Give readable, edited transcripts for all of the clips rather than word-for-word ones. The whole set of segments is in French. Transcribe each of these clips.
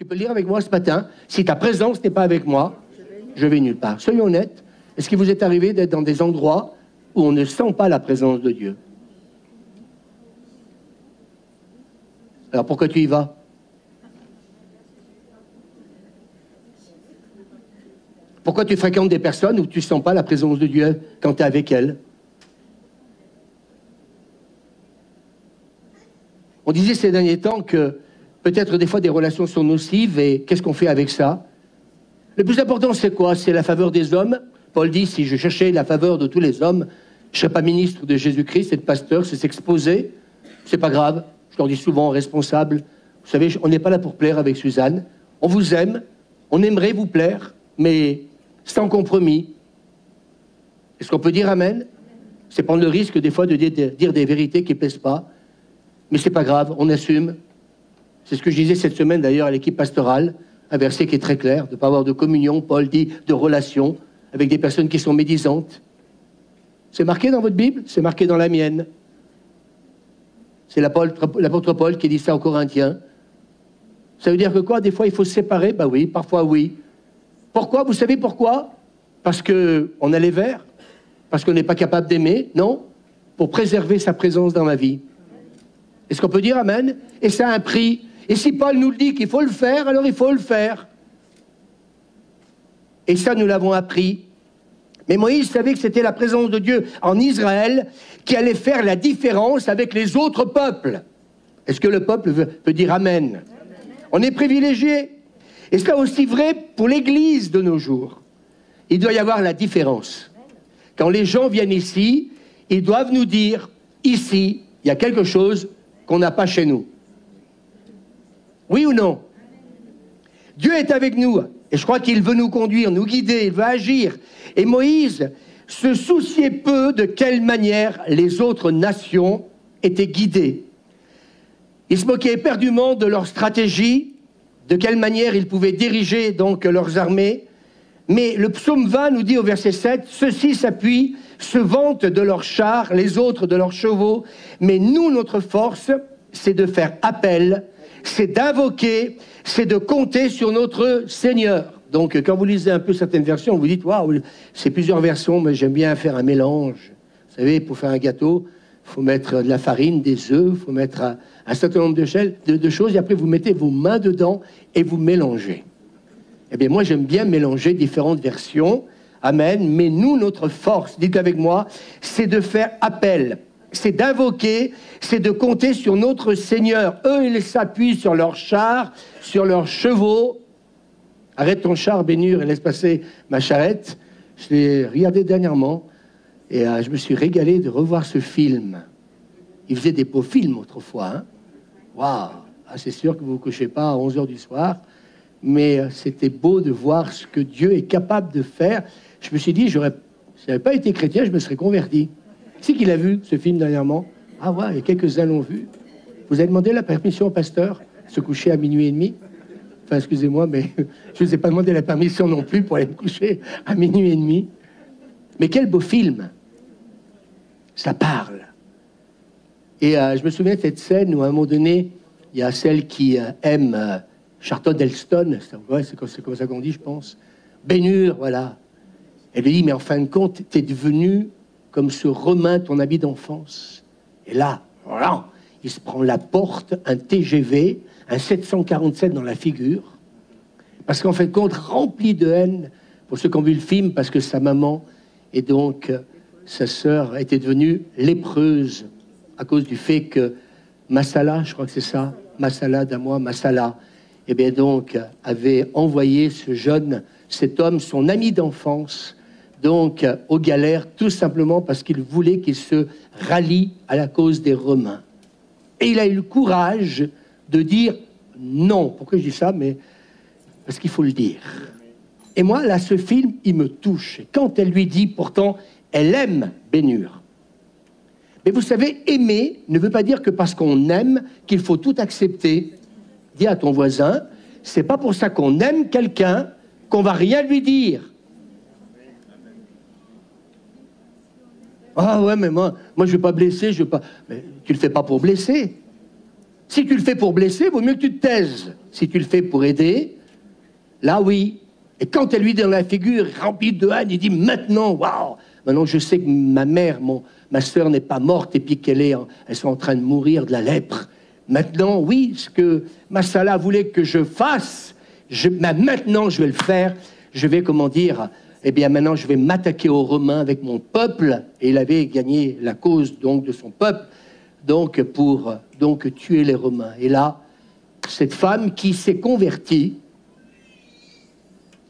Tu peux le lire avec moi ce matin. Si ta présence n'est pas avec moi, je vais nulle part. Soyons honnêtes. Est-ce qu'il vous est arrivé d'être dans des endroits où on ne sent pas la présence de Dieu? Alors pourquoi tu y vas? Pourquoi tu fréquentes des personnes où tu ne sens pas la présence de Dieu quand tu es avec elles? On disait ces derniers temps que peut-être des fois des relations sont nocives et qu'est-ce qu'on fait avec ça? Le plus important c'est quoi? C'est la faveur des hommes. Paul dit, si je cherchais la faveur de tous les hommes, je ne serais pas ministre de Jésus-Christ et de pasteur, c'est s'exposer. C'est pas grave, je leur dis souvent responsable. Vous savez, on n'est pas là pour plaire avec Suzanne. On vous aime, on aimerait vous plaire, mais sans compromis. Est-ce qu'on peut dire amen? C'est prendre le risque des fois de dire des vérités qui ne plaisent pas. Mais c'est pas grave, on assume. C'est ce que je disais cette semaine d'ailleurs à l'équipe pastorale, un verset qui est très clair, de ne pas avoir de communion, Paul dit, de relation avec des personnes qui sont médisantes. C'est marqué dans votre Bible, c'est marqué dans la mienne. C'est l'apôtre Paul qui dit ça aux Corinthiens. Ça veut dire que quoi? Des fois, il faut se séparer? Ben oui, parfois oui. Pourquoi? Vous savez pourquoi? Parce qu'on a les vers? Parce qu'on n'est pas capable d'aimer? Non. Pour préserver sa présence dans ma vie. Est-ce qu'on peut dire amen? Et ça a un prix. Et si Paul nous le dit qu'il faut le faire, alors il faut le faire. Et ça, nous l'avons appris. Mais Moïse savait que c'était la présence de Dieu en Israël qui allait faire la différence avec les autres peuples. Est-ce que le peuple peut dire amen? On est privilégié. Et c'est aussi vrai pour l'Église de nos jours. Il doit y avoir la différence. Quand les gens viennent ici, ils doivent nous dire, ici, il y a quelque chose qu'on n'a pas chez nous. Oui ou non? Dieu est avec nous. Et je crois qu'il veut nous conduire, nous guider, il veut agir. Et Moïse se souciait peu de quelle manière les autres nations étaient guidées. Il se moquait éperdument de leur stratégie, de quelle manière ils pouvaient diriger donc leurs armées. Mais le psaume 20 nous dit au verset 7, « Ceux-ci s'appuient, se vantent de leurs chars, les autres de leurs chevaux. Mais nous, notre force, c'est de faire appel, c'est d'invoquer, c'est de compter sur notre Seigneur. » Donc, quand vous lisez un peu certaines versions, vous dites, waouh, c'est plusieurs versions, mais j'aime bien faire un mélange. Vous savez, pour faire un gâteau, il faut mettre de la farine, des œufs, il faut mettre un certain nombre de choses, et après vous mettez vos mains dedans et vous mélangez. Eh bien, moi, j'aime bien mélanger différentes versions. Amen. Mais nous, notre force, dites avec moi, c'est de faire appel, c'est d'invoquer, c'est de compter sur notre Seigneur. Eux, ils s'appuient sur leurs chars, sur leurs chevaux. Arrête ton char, Bénur, et laisse passer ma charrette. Je l'ai regardé dernièrement et je me suis régalé de revoir ce film. Il faisait des beaux films autrefois. Hein. Waouh! Ah, c'est sûr que vous ne vous couchez pas à 11h du soir, mais c'était beau de voir ce que Dieu est capable de faire. Je me suis dit, si je n'avais pas été chrétien, je me serais converti. C'est qui l'a vu, ce film, dernièrement? Ah ouais, et quelques-uns l'ont vu. Vous avez demandé la permission au pasteur de se coucher à 00h30? Enfin, excusez-moi, mais je ne vous ai pas demandé la permission non plus pour aller me coucher à 00h30. Mais quel beau film! Ça parle. Et je me souviens de cette scène où, à un moment donné, il y a celle qui aime Charlton Heston, c'est comme ça qu'on dit, je pense. Bénur, voilà. Elle lui dit, mais en fin de compte, t'es devenu comme ce Romain, ton ami d'enfance. Et là, voilà, il se prend la porte, un TGV, un 747 dans la figure, parce qu'en fin de compte, rempli de haine, pour ceux qui ont vu le film, parce que sa maman et donc sa sœur était devenue lépreuse à cause du fait que Massala, je crois que c'est ça, Massala d'Amoa, Massala, et bien donc avait envoyé cet homme, son ami d'enfance, donc aux galères, tout simplement parce qu'il voulait qu'il se rallie à la cause des Romains. Et il a eu le courage de dire non. Pourquoi je dis ça? Mais parce qu'il faut le dire. Et moi, là, ce film, il me touche. Et quand elle lui dit, pourtant, elle aime Bénur. Mais vous savez, aimer ne veut pas dire que parce qu'on aime, qu'il faut tout accepter. Dis à ton voisin, c'est pas pour ça qu'on aime quelqu'un qu'on va rien lui dire. Ah ouais, mais moi je veux pas blesser, je veux pas. Mais tu le fais pas pour blesser. Si tu le fais pour blesser, vaut mieux que tu te taises. Si tu le fais pour aider, là oui. Et quand elle lui dit dans la figure, remplie de haine, il dit maintenant, waouh, maintenant je sais que ma mère, ma sœur n'est pas morte et puis elles sont en train de mourir de la lèpre. Maintenant, oui, ce que Massala voulait que je fasse, maintenant je vais le faire. Je vais, comment dire, eh bien maintenant je vais m'attaquer aux Romains avec mon peuple. Et il avait gagné la cause donc de son peuple, donc pour tuer les Romains. Et là, cette femme qui s'est convertie,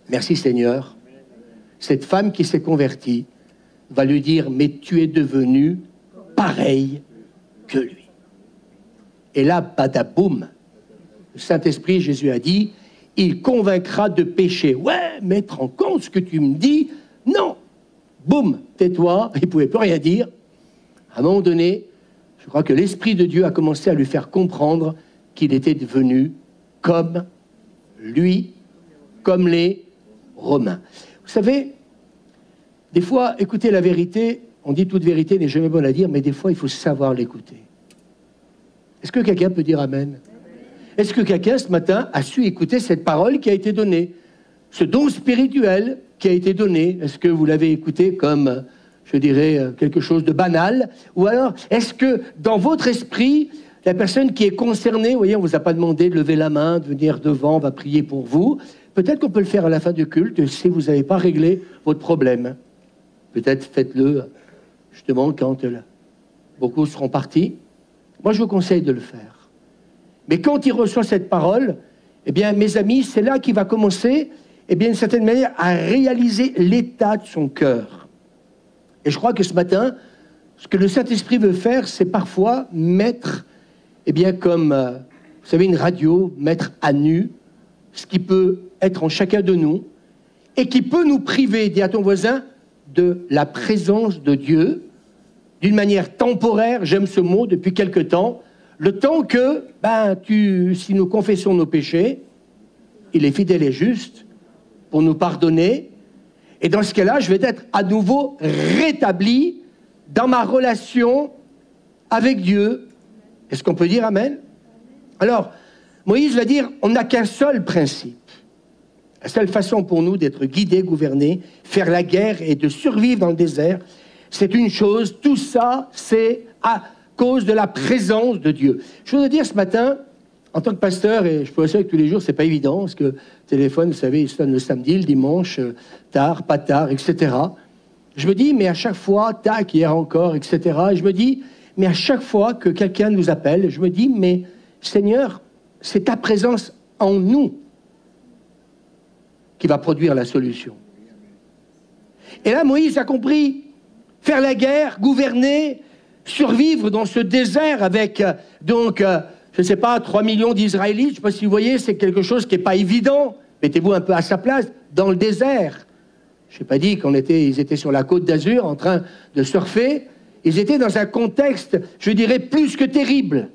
merci Seigneur, cette femme qui s'est convertie va lui dire, mais tu es devenu pareil que lui. Et là, badaboum, le Saint-Esprit, Jésus a dit, il convaincra de péché. Ouais, mais te rends compte ce que tu me dis? Non. Boum, tais-toi, il ne pouvait plus rien dire. À un moment donné, je crois que l'Esprit de Dieu a commencé à lui faire comprendre qu'il était devenu comme lui, comme les Romains. Vous savez, des fois, écouter la vérité, on dit toute vérité n'est jamais bonne à dire, mais des fois, il faut savoir l'écouter. Est-ce que quelqu'un peut dire Amen? Est-ce que quelqu'un, ce matin, a su écouter cette parole qui a été donnée? Ce don spirituel qui a été donné, est-ce que vous l'avez écouté comme, je dirais, quelque chose de banal? Ou alors, est-ce que, dans votre esprit, la personne qui est concernée, vous voyez, on ne vous a pas demandé de lever la main, de venir devant, on va prier pour vous. Peut-être qu'on peut le faire à la fin du culte, si vous n'avez pas réglé votre problème. Peut-être faites-le, justement, quand beaucoup seront partis. Moi, je vous conseille de le faire. Mais quand il reçoit cette parole, eh bien, mes amis, c'est là qu'il va commencer, eh bien, d'une certaine manière, à réaliser l'état de son cœur. Et je crois que ce matin, ce que le Saint-Esprit veut faire, c'est parfois mettre, eh bien, comme, vous savez, une radio, mettre à nu ce qui peut être en chacun de nous et qui peut nous priver, dis à ton voisin, de la présence de Dieu, d'une manière temporaire, j'aime ce mot, depuis quelque temps, le temps que, si nous confessons nos péchés, il est fidèle et juste pour nous pardonner, et dans ce cas-là, je vais être à nouveau rétabli dans ma relation avec Dieu. Est-ce qu'on peut dire Amen? Alors, Moïse va dire, on n'a qu'un seul principe. La seule façon pour nous d'être guidés, gouvernés, faire la guerre et de survivre dans le désert, c'est une chose, tout ça, c'est à cause de la présence de Dieu. Je veux dire ce matin, en tant que pasteur, et je peux assurer que tous les jours, c'est pas évident, parce que le téléphone, vous savez, il sonne le samedi, le dimanche, tard, pas tard, etc. Je me dis, mais à chaque fois, tac, hier encore, etc. Et je me dis, mais à chaque fois que quelqu'un nous appelle, je me dis, mais Seigneur, c'est ta présence en nous qui va produire la solution. Et là, Moïse a compris, faire la guerre, gouverner, survivre dans ce désert avec, je ne sais pas, 3 millions d'Israélites, je ne sais pas si vous voyez, c'est quelque chose qui n'est pas évident. Mettez-vous un peu à sa place, dans le désert. Je n'ai pas dit ils étaient sur la côte d'Azur en train de surfer. Ils étaient dans un contexte, je dirais, plus que terrible.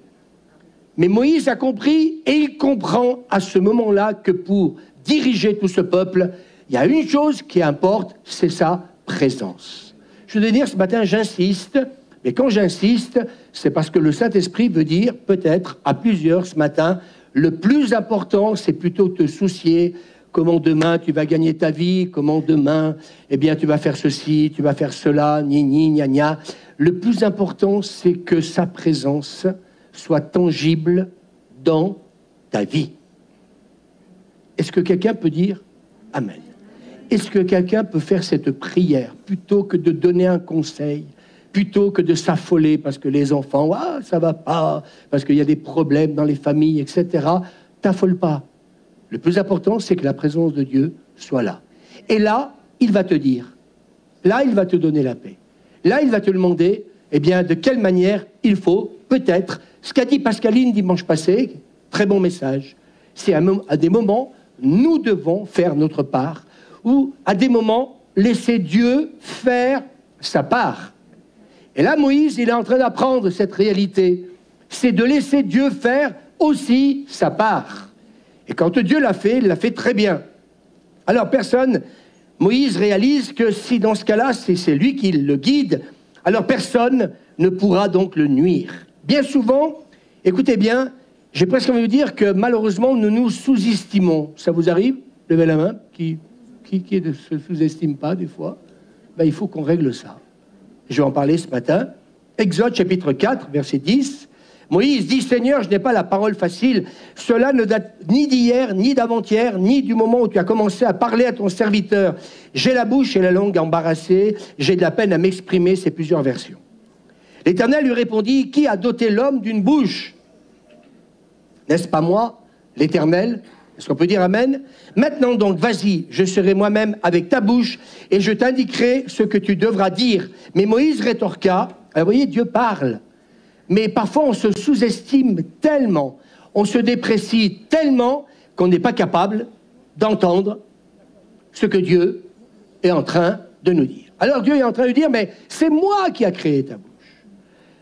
Mais Moïse a compris, et il comprend à ce moment-là que pour diriger tout ce peuple, il y a une chose qui importe, c'est sa présence. Je veux dire, ce matin, j'insiste, mais quand j'insiste, c'est parce que le Saint-Esprit veut dire, peut-être, à plusieurs ce matin, le plus important, c'est plutôt te soucier comment demain tu vas gagner ta vie, comment demain, eh bien, tu vas faire ceci, tu vas faire cela, ni, gna, gna. Le plus important, c'est que sa présence soit tangible dans ta vie. Est-ce que quelqu'un peut dire Amen? Est-ce que quelqu'un peut faire cette prière plutôt que de donner un conseil, plutôt que de s'affoler parce que les enfants, ah, ça va pas, parce qu'il y a des problèmes dans les familles, etc. T'affole pas. Le plus important, c'est que la présence de Dieu soit là. Et là, il va te dire, là, il va te donner la paix. Là, il va te demander, eh bien, de quelle manière il faut, peut-être, ce qu'a dit Pascaline dimanche passé, très bon message, c'est à des moments, nous devons faire notre part, ou à des moments, laisser Dieu faire sa part. Et là, Moïse, il est en train d'apprendre cette réalité. C'est de laisser Dieu faire aussi sa part. Et quand Dieu l'a fait, il l'a fait très bien. Alors, Moïse réalise que si dans ce cas-là, c'est lui qui le guide, alors personne ne pourra donc le nuire. Bien souvent, écoutez bien, J'ai presque envie de dire que malheureusement, nous nous sous-estimons. Ça vous arrive? Levez la main. Qui ne se sous-estime pas des fois? Ben, il faut qu'on règle ça. Je vais en parler ce matin. Exode chapitre 4, verset 10. Moïse dit, Seigneur, je n'ai pas la parole facile. Cela ne date ni d'hier, ni d'avant-hier, ni du moment où tu as commencé à parler à ton serviteur. J'ai la bouche et la langue embarrassées. J'ai de la peine à m'exprimer. C'est plusieurs versions. L'Éternel lui répondit, qui a doté l'homme d'une bouche? N'est-ce pas moi, l'Éternel? Est-ce qu'on peut dire Amen? Maintenant donc, vas-y, je serai moi-même avec ta bouche et je t'indiquerai ce que tu devras dire. Mais Moïse rétorqua, vous voyez, Dieu parle. Mais parfois, on se sous-estime tellement, on se déprécie tellement qu'on n'est pas capable d'entendre ce que Dieu est en train de nous dire. Alors Dieu est en train de dire, mais c'est moi qui a créé ta bouche.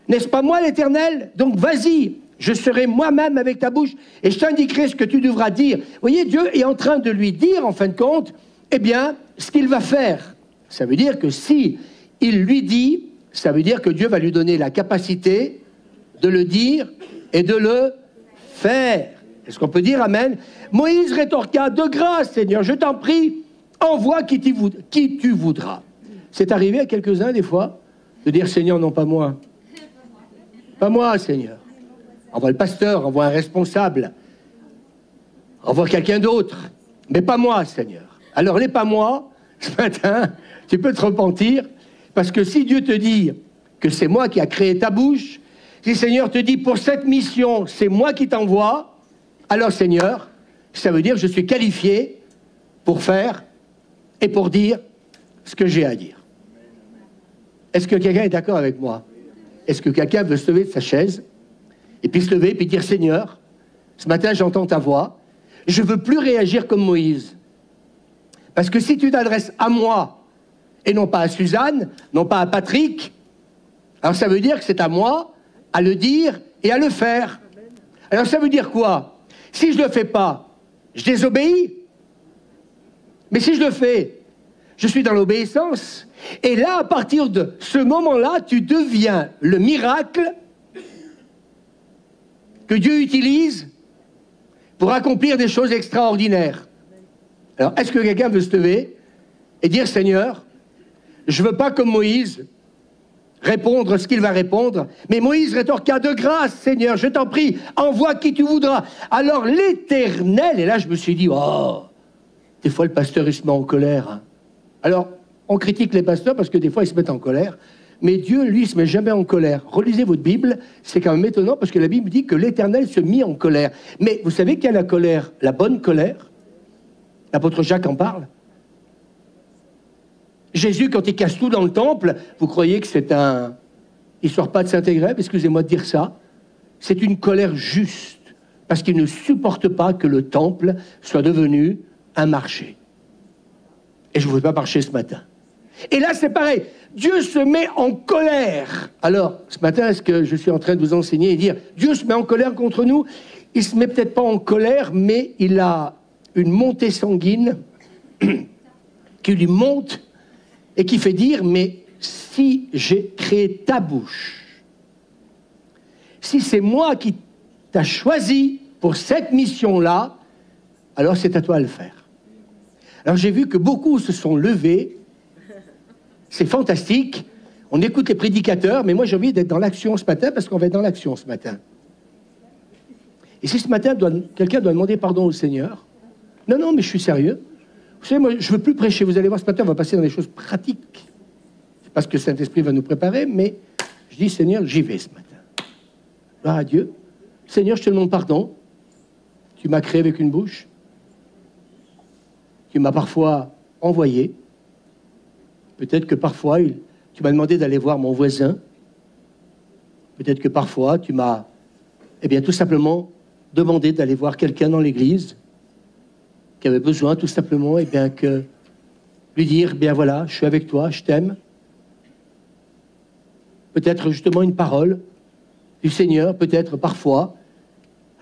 N'est-ce pas moi l'Éternel? Donc vas-y, je serai moi-même avec ta bouche et je t'indiquerai ce que tu devras dire. Vous voyez, Dieu est en train de lui dire, en fin de compte, eh bien, ce qu'il va faire. Ça veut dire que si il lui dit, ça veut dire que Dieu va lui donner la capacité de le dire et de le faire. Est-ce qu'on peut dire Amen? Moïse rétorqua, de grâce, Seigneur, je t'en prie, envoie qui tu voudras. C'est arrivé à quelques-uns, des fois, de dire, Seigneur, non pas moi. Pas moi, Seigneur. Envoie le pasteur, envoie un responsable, envoie quelqu'un d'autre, mais pas moi, Seigneur. Alors, les pas moi, ce matin, tu peux te repentir, parce que si Dieu te dit que c'est moi qui a créé ta bouche, si Seigneur te dit pour cette mission, c'est moi qui t'envoie, alors Seigneur, ça veut dire que je suis qualifié pour faire et pour dire ce que j'ai à dire. Est-ce que quelqu'un est d'accord avec moi? Est-ce que quelqu'un veut se lever de sa chaise et puis se lever et puis dire, Seigneur, ce matin j'entends ta voix, je ne veux plus réagir comme Moïse. Parce que si tu t'adresses à moi et non pas à Suzanne, non pas à Patrick, alors ça veut dire que c'est à moi à le dire et à le faire. Alors ça veut dire quoi? Si je ne le fais pas, je désobéis. Mais si je le fais, je suis dans l'obéissance. Et là, à partir de ce moment-là, tu deviens le miracle que Dieu utilise pour accomplir des choses extraordinaires. Alors, est-ce que quelqu'un veut se lever et dire, Seigneur, je ne veux pas comme Moïse répondre ce qu'il va répondre, mais Moïse rétorqua, de grâce, Seigneur, je t'en prie, envoie qui tu voudras. Alors l'Éternel, et là je me suis dit, oh, des fois le pasteur il se met en colère. Hein. Alors, on critique les pasteurs parce que des fois ils se mettent en colère, mais Dieu, lui, il se met jamais en colère. Relisez votre Bible, c'est quand même étonnant parce que la Bible dit que l'Éternel se mit en colère. Mais vous savez qu'il y a la colère, la bonne colère. L'apôtre Jacques en parle. Jésus, quand il casse tout dans le temple, vous croyez que c'est un... Il ne sort pas de Saint-Égrève, excusez-moi de dire ça. C'est une colère juste, parce qu'il ne supporte pas que le temple soit devenu un marché. Et je ne veux pas marcher ce matin. Et là, c'est pareil. Dieu se met en colère. Alors, ce matin, est-ce que je suis en train de vous enseigner et dire, Dieu se met en colère contre nous? Il ne se met peut-être pas en colère, mais il a une montée sanguine qui lui monte et qui fait dire, mais si j'ai créé ta bouche, si c'est moi qui t'ai choisi pour cette mission-là, alors c'est à toi de le faire. Alors j'ai vu que beaucoup se sont levés, c'est fantastique, on écoute les prédicateurs, mais moi j'ai envie d'être dans l'action ce matin, parce qu'on va être dans l'action ce matin. Et si ce matin, quelqu'un doit demander pardon au Seigneur, non, mais je suis sérieux. Vous savez, moi, je ne veux plus prêcher. Vous allez voir, ce matin, on va passer dans des choses pratiques. C'est pas ce que Saint-Esprit va nous préparer, mais je dis, Seigneur, j'y vais ce matin. Gloire à Dieu. Seigneur, je te demande pardon. Tu m'as créé avec une bouche. Tu m'as parfois envoyé. Peut-être que parfois, tu m'as demandé d'aller voir mon voisin. Peut-être que parfois, tu m'as, tout simplement demandé d'aller voir quelqu'un dans l'église qui avait besoin tout simplement, que lui dire, voilà, je suis avec toi, je t'aime. Peut-être justement une parole du Seigneur, peut-être parfois,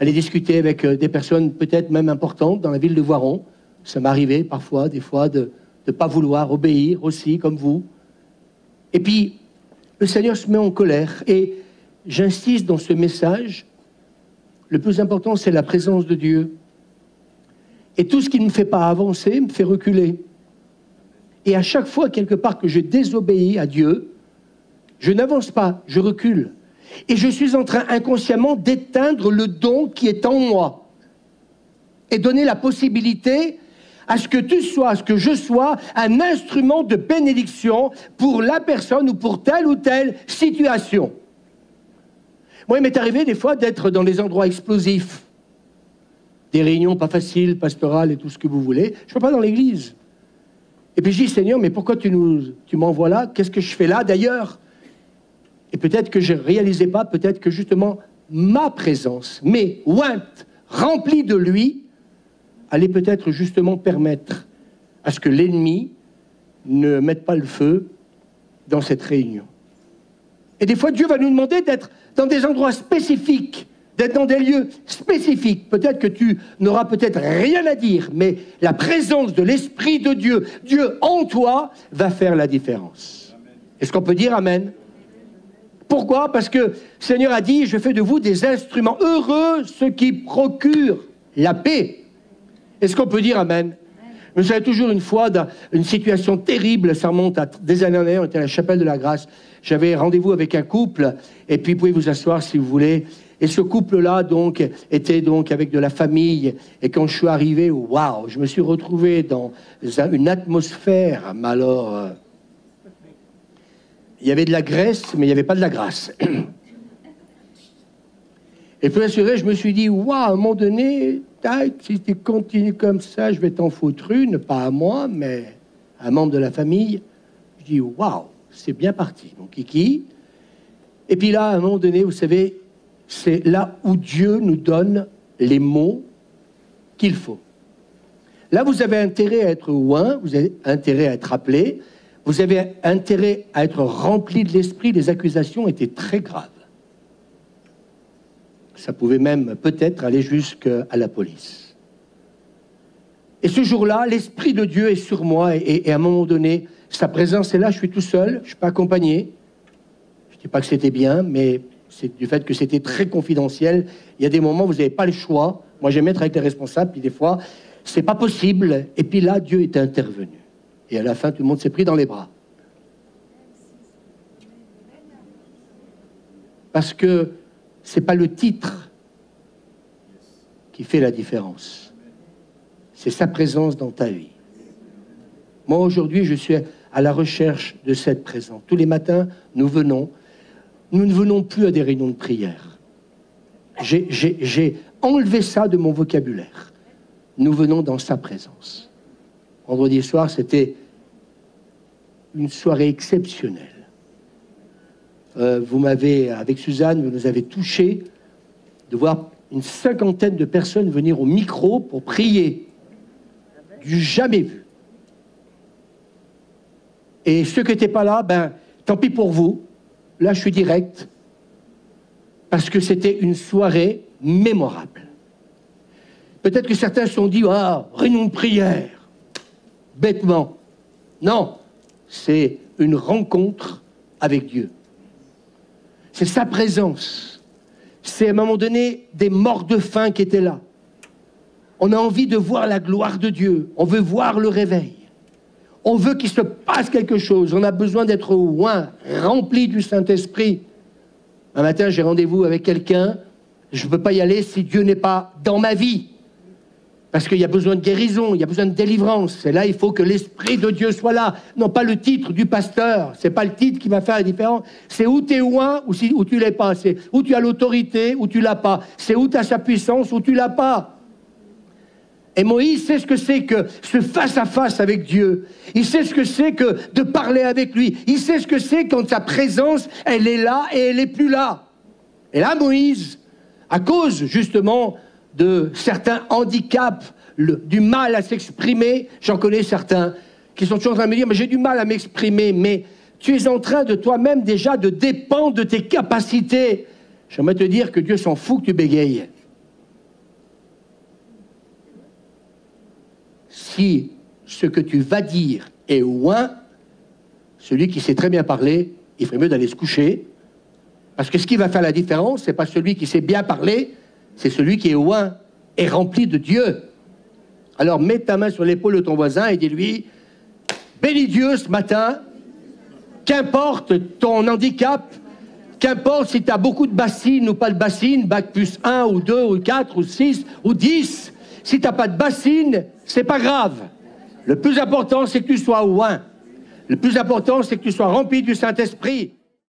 aller discuter avec des personnes peut-être même importantes dans la ville de Voiron. Ça m'est arrivé parfois, des fois, de ne pas vouloir obéir aussi, comme vous. Et puis, le Seigneur se met en colère. Et j'insiste dans ce message, Le plus important, c'est la présence de Dieu. Et tout ce qui ne me fait pas avancer me fait reculer. Et à chaque fois, quelque part, que je désobéis à Dieu, je n'avance pas, je recule. Et je suis en train inconsciemment d'éteindre le don qui est en moi. Et donner la possibilité à ce que tu sois, à ce que je sois, un instrument de bénédiction pour la personne ou pour telle ou telle situation. Moi, il m'est arrivé des fois d'être dans des endroits explosifs. Des réunions pas faciles, pastorales et tout ce que vous voulez. Je ne peux pas dans l'église. Et puis je dis, Seigneur, mais pourquoi tu m'envoies là? Qu'est-ce que je fais là d'ailleurs? Et peut-être que je ne réalisais pas, peut-être que justement ma présence, mes ointes remplies de lui, allait peut-être justement permettre à ce que l'ennemi ne mette pas le feu dans cette réunion. Et des fois, Dieu va nous demander d'être dans des endroits spécifiques, d'être dans des lieux spécifiques. Peut-être que tu n'auras peut-être rien à dire, mais la présence de l'Esprit de Dieu, Dieu en toi, va faire la différence. Est-ce qu'on peut dire Amen? Pourquoi? Parce que le Seigneur a dit, je fais de vous des instruments. Heureux ceux qui procurent la paix. Est-ce qu'on peut dire Amen? Je me souviens toujours une fois d'une situation terrible, ça remonte à des années, on était à la chapelle de la Grâce. J'avais rendez-vous avec un couple, et puis vous pouvez vous asseoir si vous voulez. Et ce couple-là, donc, était donc avec de la famille. Et quand je suis arrivé, waouh, je me suis retrouvé dans une atmosphère, mais alors, il y avait de la graisse, mais il n'y avait pas de la grâce. Et pour assurer, je me suis dit, waouh, à un moment donné, si tu continues comme ça, je vais t'en foutre une, pas à moi, mais à un membre de la famille. Je dis, waouh, c'est bien parti, mon kiki. Et puis là, à un moment donné, vous savez, c'est là où Dieu nous donne les mots qu'il faut. Là, vous avez intérêt à être oint, vous avez intérêt à être appelé, vous avez intérêt à être rempli de l'esprit. Les accusations étaient très graves. Ça pouvait même peut-être aller jusqu'à la police. Et ce jour-là, l'Esprit de Dieu est sur moi et à un moment donné, sa présence est là, je suis tout seul, je ne suis pas accompagné. Je ne dis pas que c'était bien, mais c'est du fait que c'était très confidentiel. Il y a des moments où vous n'avez pas le choix. Moi, j'aime être avec les responsables, puis des fois, c'est pas possible. Et puis là, Dieu est intervenu. Et à la fin, tout le monde s'est pris dans les bras. Parce que c'est pas le titre qui fait la différence. C'est sa présence dans ta vie. Moi, aujourd'hui, je suis à la recherche de cette présence. Tous les matins, nous ne venons plus à des réunions de prière. J'ai enlevé ça de mon vocabulaire. Nous venons dans sa présence. Vendredi soir, c'était une soirée exceptionnelle. Vous m'avez, avec Suzanne, vous nous avez touchés de voir une 50aine de personnes venir au micro pour prier. Du jamais vu. Et ceux qui n'étaient pas là, ben, tant pis pour vous. Là, je suis direct. Parce que c'était une soirée mémorable. Peut-être que certains se sont dit, ah, réunion de prière. Bêtement. Non, c'est une rencontre avec Dieu. C'est sa présence. C'est à un moment donné des morts de faim qui étaient là. On a envie de voir la gloire de Dieu. On veut voir le réveil. On veut qu'il se passe quelque chose. On a besoin d'être oint, rempli du Saint-Esprit. Un matin, j'ai rendez-vous avec quelqu'un. Je ne peux pas y aller si Dieu n'est pas dans ma vie. Parce qu'il y a besoin de guérison, il y a besoin de délivrance. Et là, il faut que l'Esprit de Dieu soit là. Non pas le titre du pasteur. C'est pas le titre qui va faire la différence. C'est où tu es oint ou tu l'es pas. C'est où tu as l'autorité ou tu l'as pas. C'est où tu as sa puissance ou tu l'as pas. Et Moïse sait ce que c'est que ce face-à-face avec Dieu. Il sait ce que c'est que de parler avec lui. Il sait ce que c'est quand sa présence, elle est là et elle n'est plus là. Et là, Moïse, à cause justement de certains handicaps, du mal à s'exprimer, j'en connais certains qui sont toujours en train de me dire « mais j'ai du mal à m'exprimer », mais tu es en train de toi-même déjà de dépendre de tes capacités. J'aimerais te dire que Dieu s'en fout que tu bégayes. Si ce que tu vas dire est oint, celui qui sait très bien parler, il ferait mieux d'aller se coucher. Parce que ce qui va faire la différence, c'est pas celui qui sait bien parler, c'est celui qui est oint et rempli de Dieu. Alors mets ta main sur l'épaule de ton voisin et dis-lui, bénis Dieu ce matin, qu'importe ton handicap, qu'importe si tu as beaucoup de bassines ou pas de bassines, bac plus 1 ou 2 ou 4 ou 6 ou 10, si tu n'as pas de bassine, c'est pas grave. Le plus important, c'est que tu sois oint. Le plus important, c'est que tu sois rempli du Saint-Esprit.